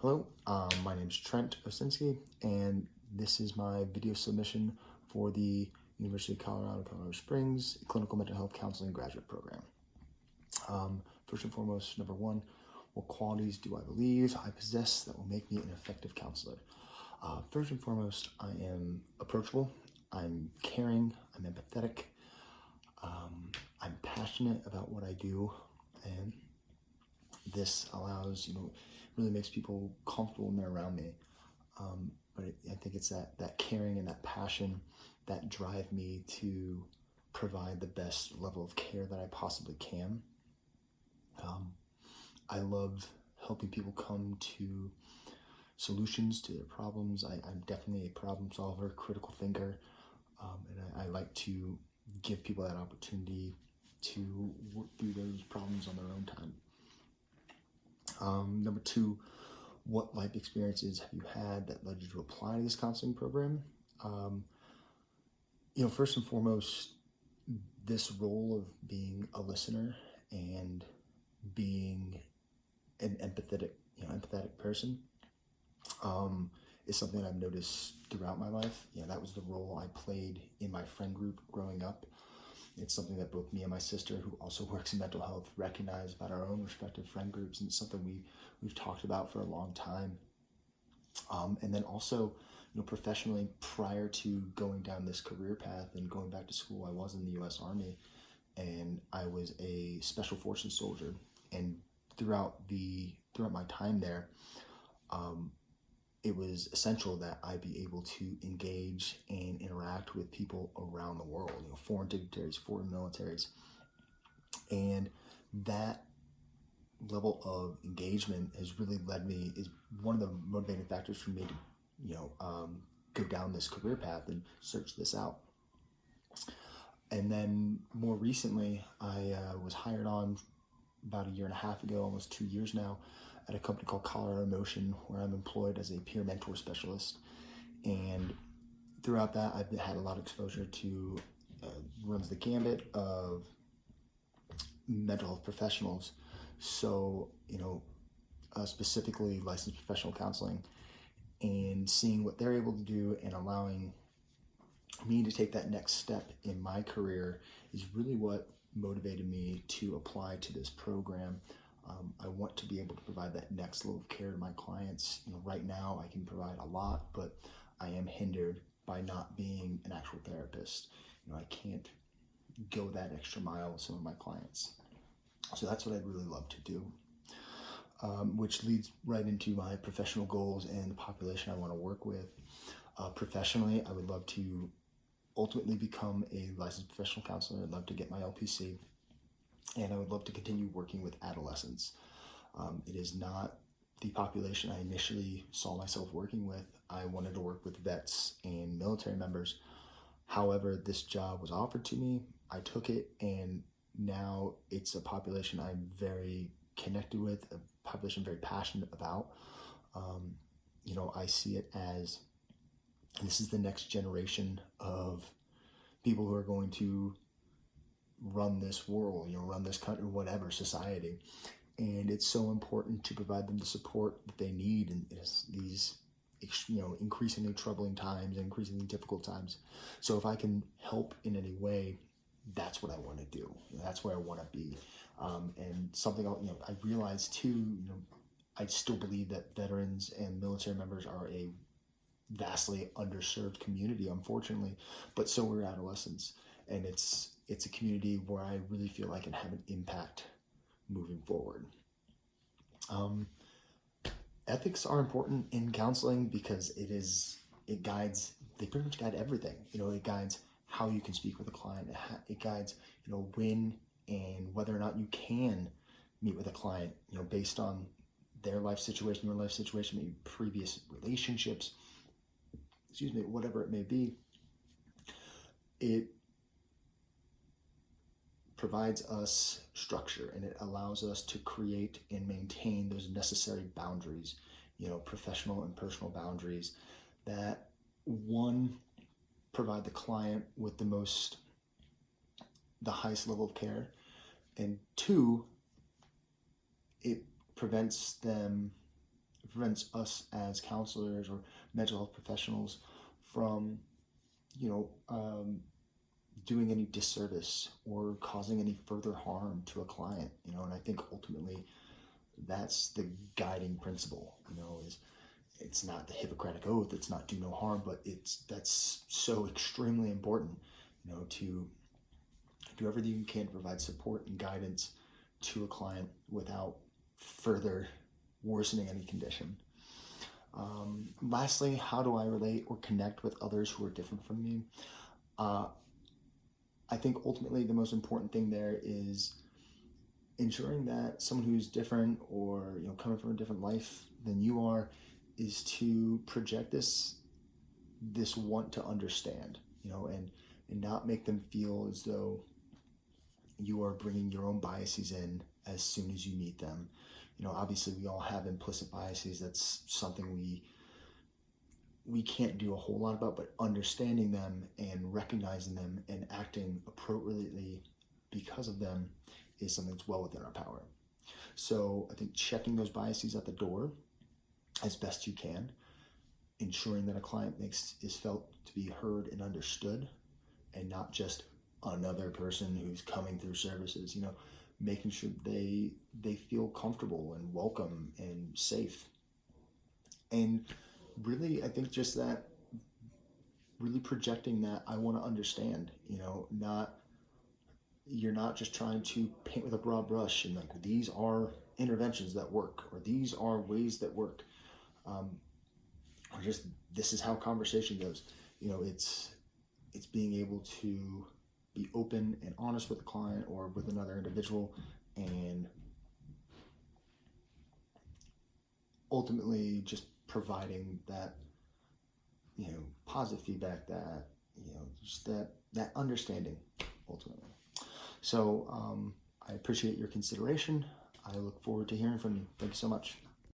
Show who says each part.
Speaker 1: Hello, my name is Trent Osinski, and this is my video submission for the University of Colorado Springs Clinical Mental Health Counseling Graduate Program. First and foremost, number one, what qualities do I believe I possess that will make me an effective counselor? First and foremost, I am approachable, I'm caring, I'm empathetic, I'm passionate about what I do, and this allows, really makes people comfortable when they're around me. I think it's that caring and that passion that drive me to provide the best level of care that I possibly can. I love helping people come to solutions to their problems. I'm definitely a problem solver, critical thinker, and I like to give people that opportunity to work through those problems on their own time. Number two, what life experiences have you had that led you to apply to this counseling program? First and foremost, this role of being a listener and being an empathetic person is something I've noticed throughout my life. That was the role I played in my friend group growing up. It's something that both me and my sister, who also works in mental health, recognize about our own respective friend groups, and it's something we've talked about for a long time. And then also, professionally, prior to going down this career path and going back to school, I was in the U.S. Army, and I was a Special Forces soldier. And throughout my time there, it was essential that I be able to engage and interact with people around the world, foreign dignitaries, foreign militaries. And that level of engagement has really is one of the motivating factors for me to, go down this career path and search this out. And then more recently, I was hired on about a year and a half ago, almost 2 years now, at a company called Colorado Motion, where I'm employed as a peer mentor specialist. And throughout that, I've had a lot of exposure to runs the gambit of mental health professionals. So, specifically licensed professional counseling, and seeing what they're able to do and allowing me to take that next step in my career is really what motivated me to apply to this program. I want to be able to provide that next level of care to my clients. Right now I can provide a lot, but I am hindered by not being an actual therapist. I can't go that extra mile with some of my clients. So that's what I'd really love to do, which leads right into my professional goals and the population I want to work with. Professionally, I would love to ultimately become a licensed professional counselor. I'd love to get my LPC. And I would love to continue working with adolescents. It is not the population I initially saw myself working with. I wanted to work with vets and military members. However, this job was offered to me. I took it, and now it's a population I'm very connected with, a population I'm very passionate about. I see it as this is the next generation of people who are going to run this world, run this country, whatever, society. And it's so important to provide them the support that they need in these, increasingly troubling times, increasingly difficult times. So if I can help in any way, that's what I want to do. That's where I want to be. And something, I realize too, I still believe that veterans and military members are a vastly underserved community, unfortunately, but so are adolescents. And it's a community where I really feel I can have an impact moving forward. Ethics are important in counseling because they pretty much guide everything. It guides how you can speak with a client. It guides, when and whether or not you can meet with a client, based on their life situation, your life situation, maybe previous relationships, whatever it may be. It provides us structure, and it allows us to create and maintain those necessary boundaries, professional and personal boundaries that, one, provide the client with the highest level of care, and two, it prevents them prevents us as counselors or mental health professionals from, doing any disservice or causing any further harm to a client, and I think ultimately that's the guiding principle, is it's not the Hippocratic Oath, it's not do no harm, but that's so extremely important, to do everything you can to provide support and guidance to a client without further worsening any condition. Lastly, how do I relate or connect with others who are different from me? I think ultimately the most important thing there is ensuring that someone who's different or coming from a different life than you are is to project this want to understand, and not make them feel as though you are bringing your own biases in as soon as you meet them. Obviously we all have implicit biases. That's something we can't do a whole lot about, but understanding them and recognizing them and acting appropriately because of them is something that's well within our power. So I think checking those biases at the door as best you can, ensuring that a client is felt to be heard and understood and not just another person who's coming through services, making sure they feel comfortable and welcome and safe. And really, I think just that, really projecting that I want to understand, you're not just trying to paint with a broad brush and like, these are interventions that work, or these are ways that work. Or just, this is how conversation goes. It's being able to be open and honest with the client or with another individual, and ultimately just providing that, positive feedback, that, just that understanding ultimately. So I appreciate your consideration. I look forward to hearing from you. Thank you so much.